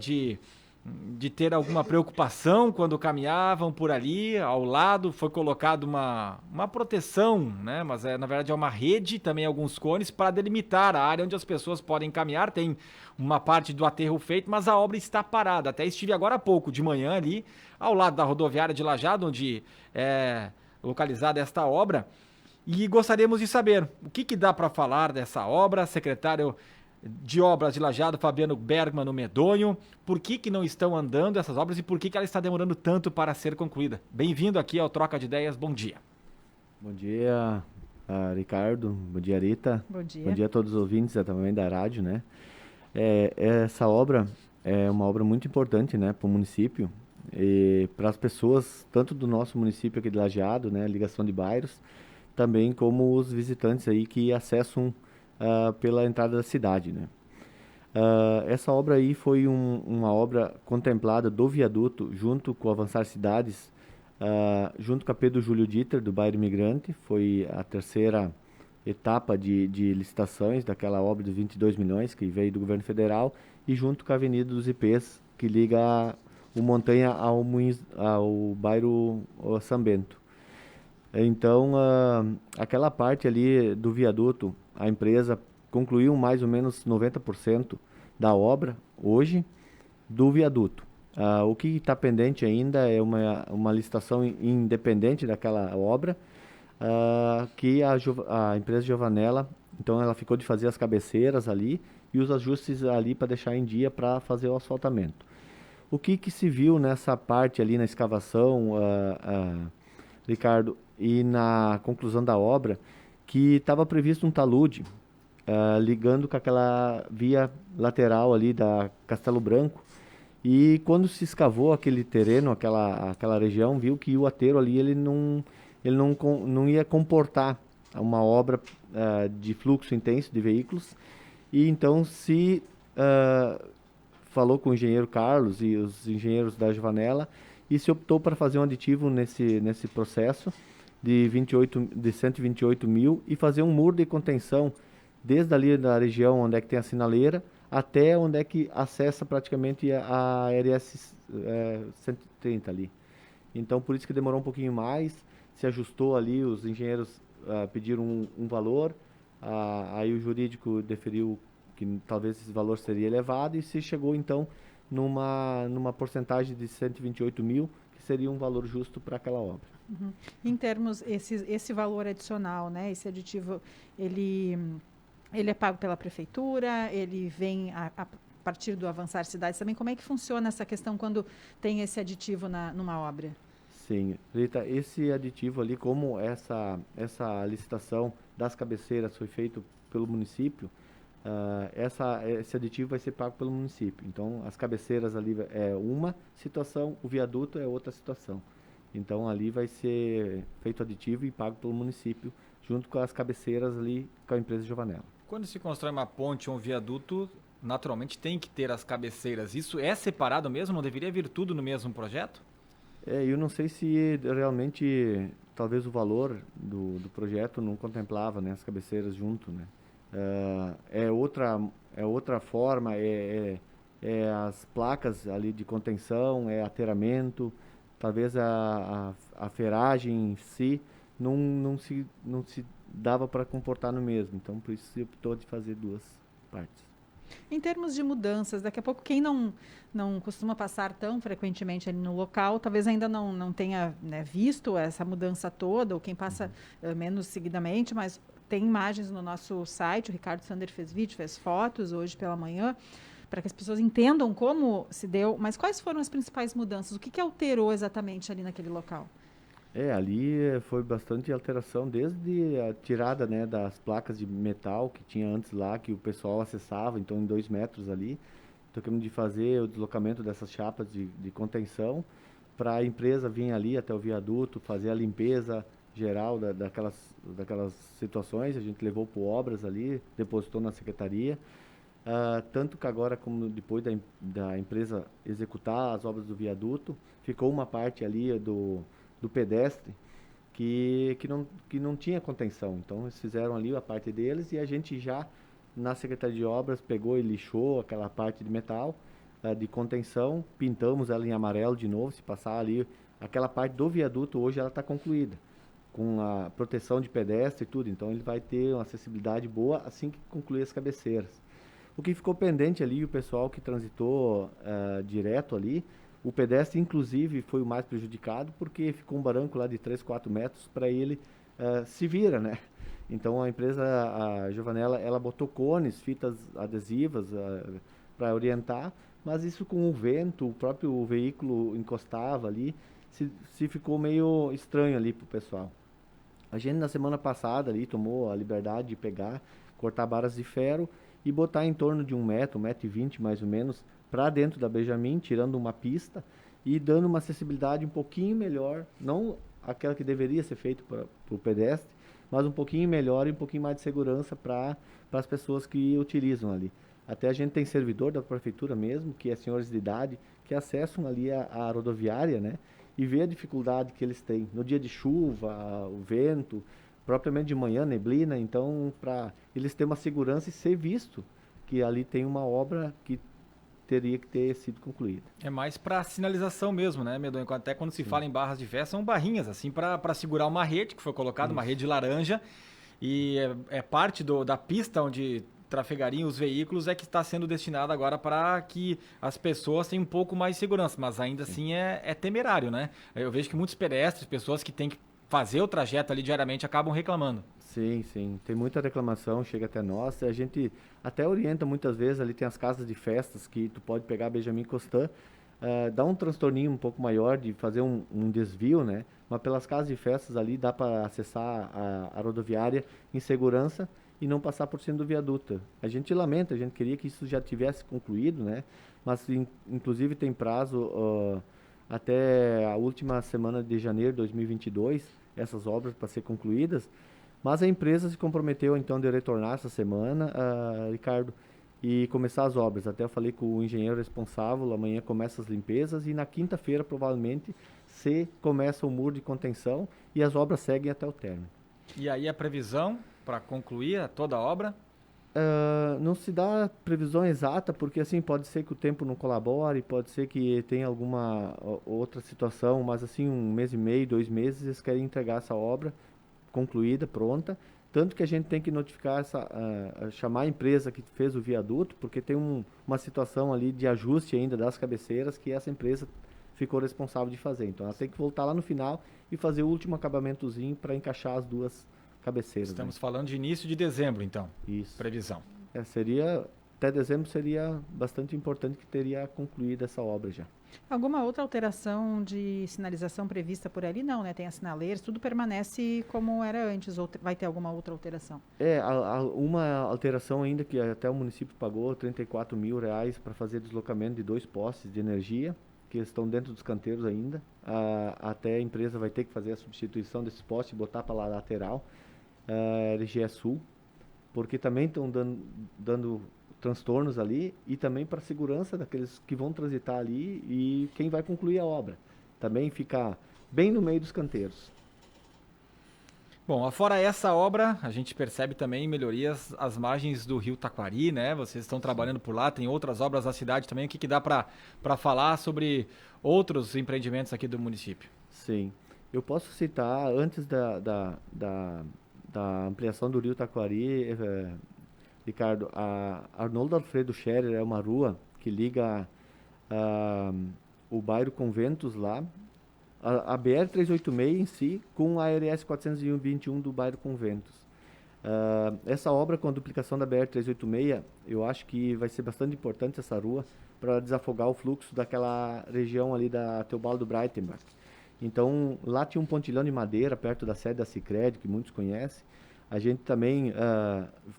de, de ter alguma preocupação quando caminhavam por ali, ao lado foi colocado uma proteção, né? Mas na verdade é uma rede, também alguns cones, para delimitar a área onde as pessoas podem caminhar. Tem uma parte do aterro feito, mas a obra está parada. Até estive agora há pouco, de manhã ali, ao lado da rodoviária de Lajeado, onde é localizada esta obra, e gostaríamos de saber o que dá para falar dessa obra, secretário de Obras de Lajeado, Fabiano Bergman, no Medonho. Por que não estão andando essas obras e por que ela está demorando tanto para ser concluída? Bem-vindo aqui ao Troca de Ideias, bom dia. Bom dia, Ricardo. Bom dia, Rita. Bom Bom dia. dia a todos os ouvintes também da rádio, né? Essa obra é uma obra muito importante, né, para o município e para as pessoas, tanto do nosso município aqui de Lajeado, né, ligação de bairros, também como os visitantes aí que acessam pela entrada da cidade, né? Essa obra aí foi uma obra contemplada do viaduto junto com o Avançar Cidades, junto com a Pedro Júlio Dieter, do bairro Imigrante. Foi a terceira etapa de licitações daquela obra de 22 milhões que veio do governo federal e junto com a Avenida dos IPs, que liga o Montanha ao bairro São Bento. Então, aquela parte ali do viaduto, a empresa concluiu mais ou menos 90% da obra hoje do viaduto. O que está pendente ainda é uma licitação independente daquela obra, que a empresa Giovanella, então ela ficou de fazer as cabeceiras ali e os ajustes ali para deixar em dia para fazer o asfaltamento. O que se viu nessa parte ali na escavação, Ricardo, e na conclusão da obra, que estava previsto um talude ligando com aquela via lateral ali da Castelo Branco. E quando se escavou aquele terreno, aquela região, viu que o aterro ali não ia comportar uma obra de fluxo intenso de veículos. E então se falou com o engenheiro Carlos e os engenheiros da Giovanella e se optou para fazer um aditivo nesse processo de 128 mil e fazer um muro de contenção desde ali da região onde é que tem a sinaleira até onde é que acessa praticamente a RS 130 ali. Então por isso que demorou um pouquinho mais, se ajustou ali, os engenheiros pediram um valor, aí o jurídico deferiu que talvez esse valor seria elevado e se chegou então numa porcentagem de 128 mil, que seria um valor justo para aquela obra. Uhum. Em termos, esse valor adicional, né, esse aditivo, ele é pago pela prefeitura, ele vem a partir do Avançar Cidades também. Como é que funciona essa questão quando tem esse aditivo numa obra? Sim, Rita, esse aditivo ali, como essa licitação das cabeceiras foi feito pelo município, esse aditivo vai ser pago pelo município. Então, as cabeceiras ali é uma situação, o viaduto é outra situação. Então, ali vai ser feito aditivo e pago pelo município, junto com as cabeceiras ali com a empresa Giovanella. Quando se constrói uma ponte ou um viaduto, naturalmente tem que ter as cabeceiras. Isso é separado mesmo? Não deveria vir tudo no mesmo projeto? Eu não sei se realmente, talvez o valor do projeto não contemplava, né, as cabeceiras junto, né? É outra forma, as placas ali de contenção, é aterramento, talvez a ferragem em si não se dava para comportar no mesmo, então por isso se optou de fazer duas partes. Em termos de mudanças, daqui a pouco quem não costuma passar tão frequentemente ali no local, talvez ainda não tenha, né, visto essa mudança toda, ou quem passa menos seguidamente, mas tem imagens no nosso site, o Ricardo Sander fez vídeo, fez fotos hoje pela manhã, para que as pessoas entendam como se deu, mas quais foram as principais mudanças? O que alterou exatamente ali naquele local? Ali foi bastante alteração, desde a tirada, né, das placas de metal que tinha antes lá, que o pessoal acessava, então em 2 metros ali. Tocamos de fazer o deslocamento dessas chapas de contenção para a empresa vir ali até o viaduto, fazer a limpeza geral daquelas situações. A gente levou para obras ali, depositou na secretaria. Tanto que agora, como depois da empresa executar as obras do viaduto, ficou uma parte ali do pedestre que não tinha contenção. Então eles fizeram ali a parte deles e a gente já na Secretaria de Obras pegou e lixou aquela parte de metal, de contenção, pintamos ela em amarelo de novo, se passar ali, aquela parte do viaduto hoje ela está concluída, com a proteção de pedestre e tudo, então ele vai ter uma acessibilidade boa assim que concluir as cabeceiras. O que ficou pendente ali, o pessoal que transitou direto ali, o pedestre inclusive foi o mais prejudicado, porque ficou um barranco lá de 3, 4 metros para ele se vira, né? Então a empresa, a Giovanella, ela botou cones, fitas adesivas para orientar, mas isso com o vento, o próprio veículo encostava ali, se ficou meio estranho ali pro pessoal. A gente na semana passada ali tomou a liberdade de pegar, cortar barras de ferro e botar em torno de 1 metro, 1,20 m mais ou menos, para dentro da Benjamin, tirando uma pista e dando uma acessibilidade um pouquinho melhor, não aquela que deveria ser feita para o pedestre, mas um pouquinho melhor e um pouquinho mais de segurança para as pessoas que utilizam ali. Até a gente tem servidor da prefeitura mesmo, que é senhores de idade, que acessam ali a rodoviária, né? E vê a dificuldade que eles têm no dia de chuva, o vento, propriamente de manhã, neblina. Então, para eles terem uma segurança e ser visto que ali tem uma obra que teria que ter sido concluída. É mais para sinalização mesmo, né, Medonho? Até quando se fala em barras de fé, são barrinhas, assim, para segurar uma rede que foi colocada, uma rede laranja, e é parte da pista onde trafegariam os veículos é que está sendo destinada agora para que as pessoas tenham um pouco mais de segurança, mas ainda assim é temerário, né? Eu vejo que muitos pedestres, pessoas que têm que fazer o trajeto ali diariamente, acabam reclamando. Sim, sim. Tem muita reclamação, chega até nós. A gente até orienta muitas vezes, ali tem as casas de festas que tu pode pegar a Benjamin Constant, dá um transtorninho um pouco maior de fazer um desvio, né? Mas pelas casas de festas ali dá para acessar a rodoviária em segurança e não passar por cima do viaduto. A gente lamenta, a gente queria que isso já tivesse concluído, né? Mas inclusive tem prazo até a última semana de janeiro de 2022, essas obras para ser concluídas. Mas a empresa se comprometeu então de retornar essa semana, Ricardo, e começar as obras. Até eu falei com o engenheiro responsável, amanhã começa as limpezas e na quinta-feira provavelmente se começa o muro de contenção e as obras seguem até o término. E aí a previsão para concluir toda a obra? Não se dá previsão exata, porque assim, pode ser que o tempo não colabore, pode ser que tenha alguma outra situação, mas assim, 1 mês e meio, 2 meses, eles querem entregar essa obra concluída, pronta, tanto que a gente tem que notificar chamar a empresa que fez o viaduto, porque tem uma situação ali de ajuste ainda das cabeceiras que essa empresa ficou responsável de fazer. Então ela tem que voltar lá no final e fazer o último acabamentozinho para encaixar as duas cabeceiras. Estamos falando de início de dezembro, então. Isso. Previsão. Até dezembro seria bastante importante que teria concluído essa obra já. Alguma outra alteração de sinalização prevista por ali? Não, né? Tem as sinaleiras, tudo permanece como era antes, ou vai ter alguma outra alteração? Uma alteração ainda que até o município pagou R$34 mil para fazer deslocamento de 2 postes de energia, que estão dentro dos canteiros ainda. Até a empresa vai ter que fazer a substituição desses postes e botar para a lateral, RGE Sul, porque também estão dando transtornos ali e também para a segurança daqueles que vão transitar ali e quem vai concluir a obra. Também fica bem no meio dos canteiros. Bom, fora essa obra, a gente percebe também melhorias às margens do rio Taquari, né? Vocês estão trabalhando por lá, tem outras obras da cidade também. O que dá para falar sobre outros empreendimentos aqui do município? Sim, eu posso citar, antes da ampliação do rio Taquari, Ricardo, a Arnoldo Alfredo Scherer é uma rua que liga o bairro Conventos lá, a BR-386 em si, com a RS 421 do bairro Conventos. Essa obra com a duplicação da BR-386, eu acho que vai ser bastante importante essa rua para desafogar o fluxo daquela região ali da Teobaldo Breitenbach. Então, lá tinha um pontilhão de madeira perto da sede da Sicredi, que muitos conhecem. A gente também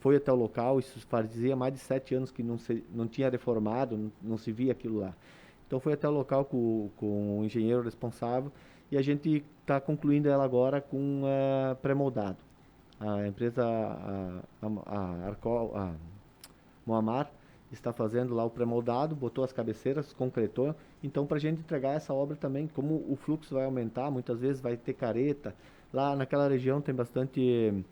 foi até o local, isso fazia mais de 7 anos que não tinha reformado, não se via aquilo lá. Então foi até o local com o engenheiro responsável e a gente está concluindo ela agora com pré-moldado. A empresa, a Moamar, está fazendo lá o pré-moldado, botou as cabeceiras, concretou. Então, para a gente entregar essa obra também, como o fluxo vai aumentar, muitas vezes vai ter careta. Lá naquela região tem bastante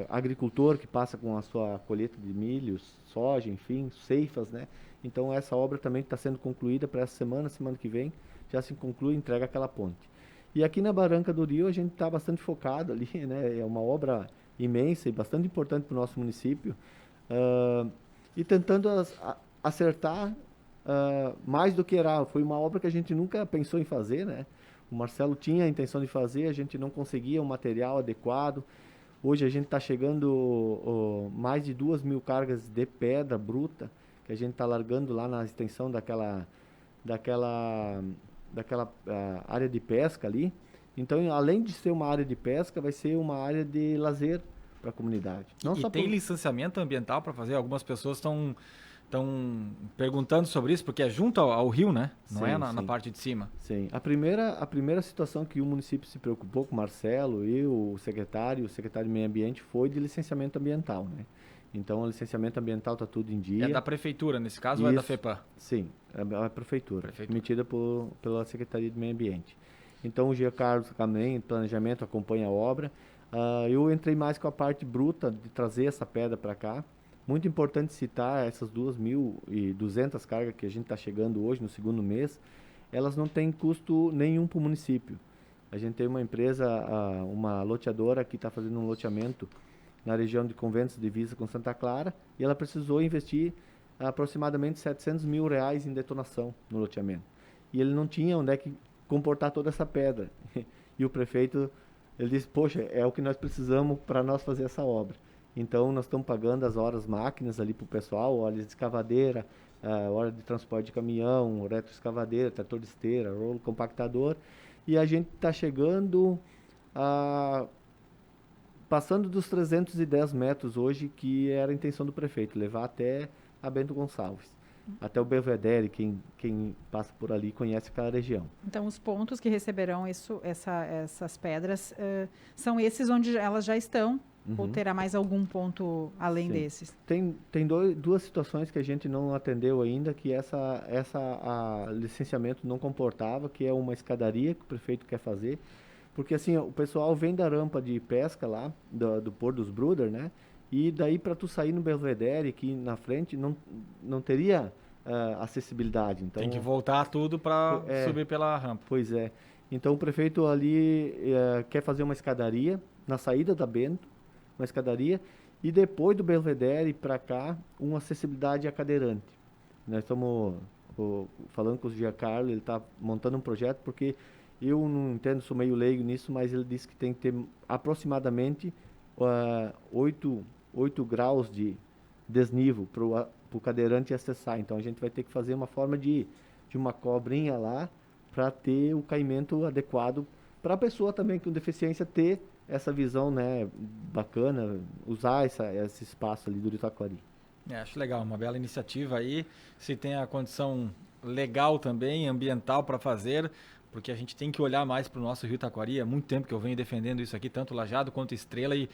agricultor que passa com a sua colheita de milhos, soja, enfim, ceifas, né? Então essa obra também está sendo concluída para essa semana que vem, já se conclui e entrega aquela ponte. E aqui na Barranca do Rio a gente está bastante focado ali, né? É uma obra imensa e bastante importante para o nosso município, e tentando acertar mais do que era. Foi uma obra que a gente nunca pensou em fazer, né? O Marcelo tinha a intenção de fazer, a gente não conseguia um material adequado. Hoje a gente está chegando mais de 2.000 cargas de pedra bruta, que a gente está largando lá na extensão daquela área de pesca ali. Então, além de ser uma área de pesca, vai ser uma área de lazer para a comunidade. Não só tem licenciamento ambiental para fazer? Algumas pessoas estão perguntando sobre isso, porque é junto ao rio, né? Não sim, é na parte de cima. Sim. A primeira situação que o município se preocupou com o Marcelo e o secretário de Meio Ambiente foi de licenciamento ambiental, né? Então, o licenciamento ambiental está tudo em dia. É da prefeitura, nesse caso, ou é da FEPAM? Sim, é a prefeitura. Emitida pela Secretaria de Meio Ambiente. Então, o Gia Carlos também, em planejamento, acompanha a obra. Eu entrei mais com a parte bruta de trazer essa pedra para cá. Muito importante citar essas 2.200 cargas que a gente está chegando hoje, no segundo mês. Elas não têm custo nenhum para o município. A gente tem uma empresa, uma loteadora que está fazendo um loteamento na região de Conventos, divisa com Santa Clara, e ela precisou investir aproximadamente R$700 mil em detonação no loteamento. E ele não tinha onde é que comportar toda essa pedra. E o prefeito, ele disse, poxa, é o que nós precisamos para nós fazer essa obra. Então, nós estamos pagando as horas máquinas ali para o pessoal, horas de escavadeira, hora de transporte de caminhão, retroescavadeira, trator de esteira, rolo compactador, e a gente está chegando passando dos 310 metros hoje, que era a intenção do prefeito, levar até a Bento Gonçalves. Até o Belvedere, quem passa por ali conhece aquela região. Então, os pontos que receberão essas pedras são esses onde elas já estão, ou terá mais algum ponto além desses? Tem duas situações que a gente não atendeu ainda, que a licenciamento não comportava, que é uma escadaria que o prefeito quer fazer, porque assim, o pessoal vem da rampa de pesca lá, do Porto dos Bruder, né? E daí para tu sair no Belvedere, aqui na frente, não teria acessibilidade. Então, tem que voltar tudo para subir pela rampa. Pois é. Então o prefeito ali quer fazer uma escadaria na saída da Bento, uma escadaria, e depois do Belvedere para cá, uma acessibilidade a cadeirante. Nós estamos falando com o Giancarlo, ele está montando um projeto, porque eu não entendo, sou meio leigo nisso, mas ele disse que tem que ter aproximadamente 8 graus de desnível para o cadeirante acessar. Então a gente vai ter que fazer uma forma de uma cobrinha lá para ter o caimento adequado para a pessoa também com deficiência ter essa visão, né, bacana, usar esse espaço ali do Rio Taquari. Acho legal, uma bela iniciativa aí. Se tem a condição legal também, ambiental para fazer, porque a gente tem que olhar mais para o nosso Rio Taquari. Há muito tempo que eu venho defendendo isso aqui, tanto Lajado quanto Estrela, e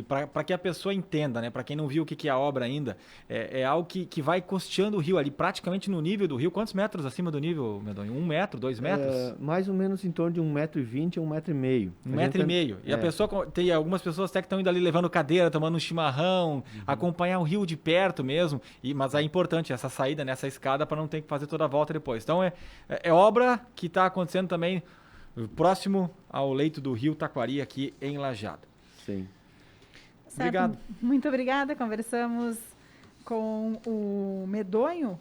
para que a pessoa entenda, né? Para quem não viu o que é a obra ainda, é algo que vai costeando o rio ali, praticamente no nível do rio. Quantos metros acima do nível, Medonho? 1 metro, 2 metros? Mais ou menos em torno de 1,20 m a 1,5 m. 1,5 m. E a pessoa, tem algumas pessoas até que estão indo ali levando cadeira, tomando um chimarrão, acompanhar o rio de perto mesmo. Mas é importante essa saída nessa escada para não ter que fazer toda a volta depois. Então é obra que está acontecendo também próximo ao leito do Rio Taquari, aqui em Lajado. Sim. Certo. Obrigado. Muito obrigada. Conversamos com o Medonho.